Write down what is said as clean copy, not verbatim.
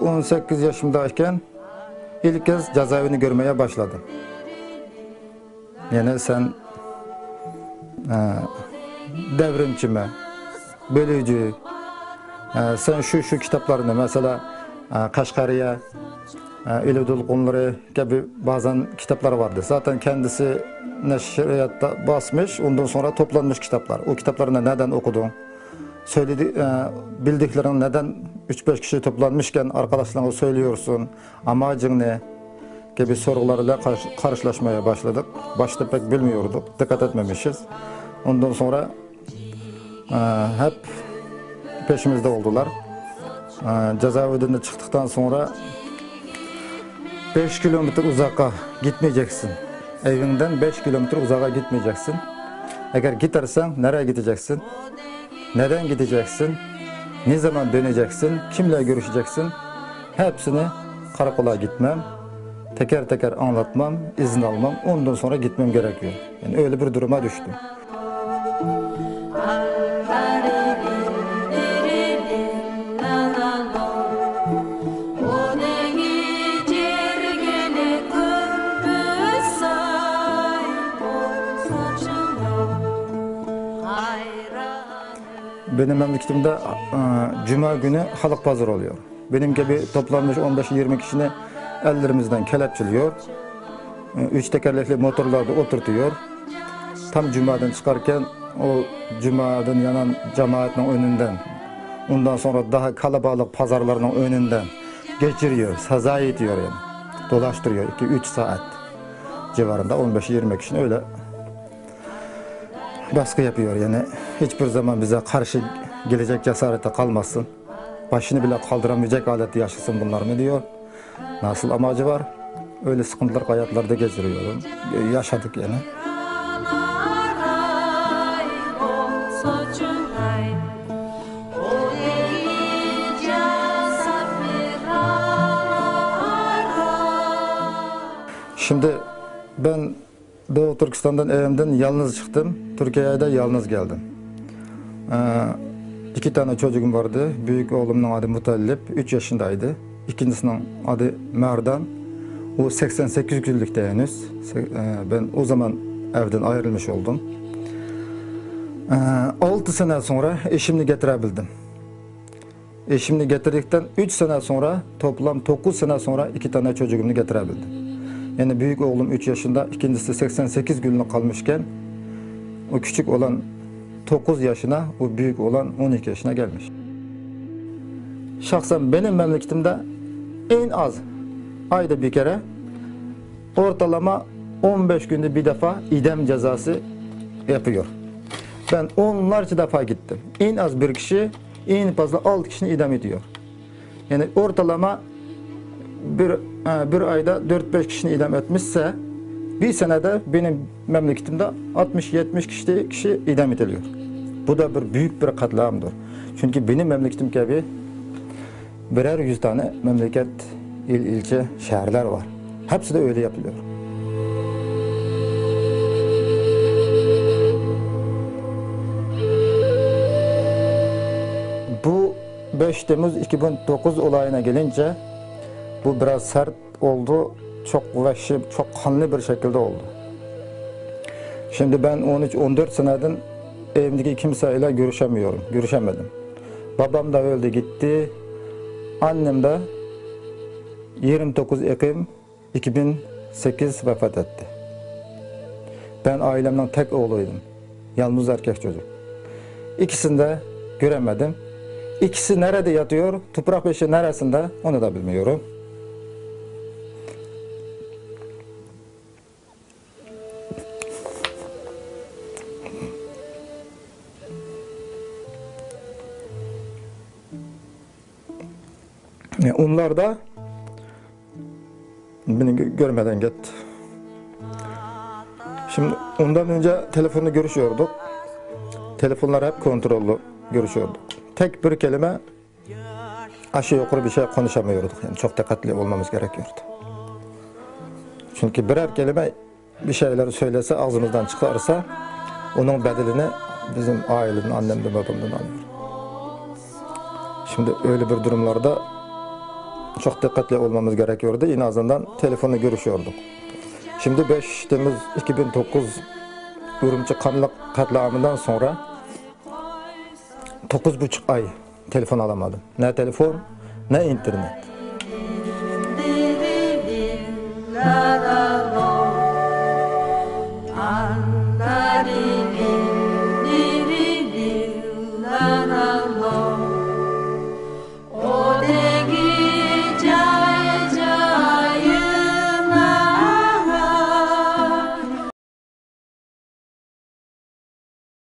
18 yaşımdayken ilk kez cezaevini görmeye başladım. Yani sen devrimci mi, bölücü, sen şu kitaplarını mesela Kaşgariye, İludul Kumları gibi bazen kitaplar vardı. Zaten kendisi neşriyatta basmış, ondan sonra toplanmış kitaplar. O kitaplarını neden okudun? Bildiklerini neden 3-5 kişi toplanmışken arkadaşlarına söylüyorsun? Amacın ne? Gibi sorularla karşılaşmaya başladık. Başta pek bilmiyorduk, dikkat etmemişiz. Ondan sonra hep peşimizde oldular. Cezaevinden çıktıktan sonra 5 kilometre uzağa gitmeyeceksin. Evinden 5 kilometre uzağa gitmeyeceksin. Eğer gidersen nereye gideceksin? Neden gideceksin? Ne zaman döneceksin? Kimle görüşeceksin? Hepsini karakola gitmem. Teker teker anlatmam, izin almam. Ondan sonra gitmem gerekiyor. Yani öyle bir duruma düştüm. Benim memleketimde Cuma günü halk pazarı oluyor. Benim gibi toplanmış 15-20 kişini ellerimizden kelepçeliyor. 3 tekerlekli motorlarda oturtuyor. Tam Cuma'dan çıkarken o Cuma'dan yanan cemaatin önünden, ondan sonra daha kalabalık pazarlarının önünden geçiriyor, saza ediyor yani. Dolaştırıyor 2-3 saat civarında 15-20 kişinin öyle baskı yapıyor yani. Hiçbir zaman bize karşı gelecek cesarete kalmasın. Başını bile kaldıramayacak halde yaşasın bunlar mı diyor. Nasıl amacı var? Öyle sıkıntılar hayatlarda geçiriyorum. Yaşadık yani. Şimdi ben Doğu Türkistan'dan evimden yalnız çıktım. Türkiye'ye de yalnız geldim. 2 tane çocuğum vardı. Büyük oğlumun adı Mutallip, 3 yaşındaydı. İkincisinin adı Merdan. O 88 günlükte henüz. Ben o zaman evden ayrılmış oldum. 6 sene sonra eşimi getirebildim. Eşimi getirdikten 3 sene sonra, toplam 9 sene sonra 2 tane çocuğumu getirebildim. Yani büyük oğlum 3 yaşında, ikincisi 88 günlük kalmışken o küçük olan 9 yaşına, o büyük olan 12 yaşına gelmiş. Şahsen benim memleketimde en az ayda bir kere, ortalama 15 günde bir defa idam cezası yapıyor. Ben onlarca defa gittim. En az bir kişi, en fazla 6 kişini idam ediyor. Yani ortalama bir ayda 4-5 kişini idam etmişse, bir senede benim memleketimde 60-70 kişi idam ediliyor. Bu da büyük bir katliamdır. Çünkü benim memleketim gibi birer 100 tane memleket, ilçe, şehirler var. Hepsi de öyle yapılıyor. Bu 5 Temmuz 2009 olayına gelince bu biraz sert oldu, çok vahşi, çok kanlı bir şekilde oldu. Şimdi ben 13-14 seneden evimdeki kimseyle görüşemedim. Babam da öldü gitti, annem de 29 Ekim 2008 vefat etti. Ben ailemden tek oğluydum, yalnız erkek çocuk. İkisini de göremedim. İkisi nerede yatıyor, toprak beşi neresinde onu da bilmiyorum. Onlar da beni görmeden gitti. Şimdi ondan önce telefonla görüşüyorduk. Telefonlar hep kontrollü görüşüyorduk. Tek bir kelime aşağı yukarı bir şey konuşamıyorduk. Yani çok dikkatli olmamız gerekiyordu. Çünkü birer kelime bir şeyler söylese, ağzımızdan çıkarsa onun bedelini bizim ailenin, annemden, babamdan alıyor. Şimdi öyle bir durumlarda çok dikkatli olmamız gerekiyordu. En azından telefonla görüşüyorduk. Şimdi 5 Temmuz 2009 Ürümçi katliamından sonra 9,5 ay telefon alamadım. Ne telefon ne internet.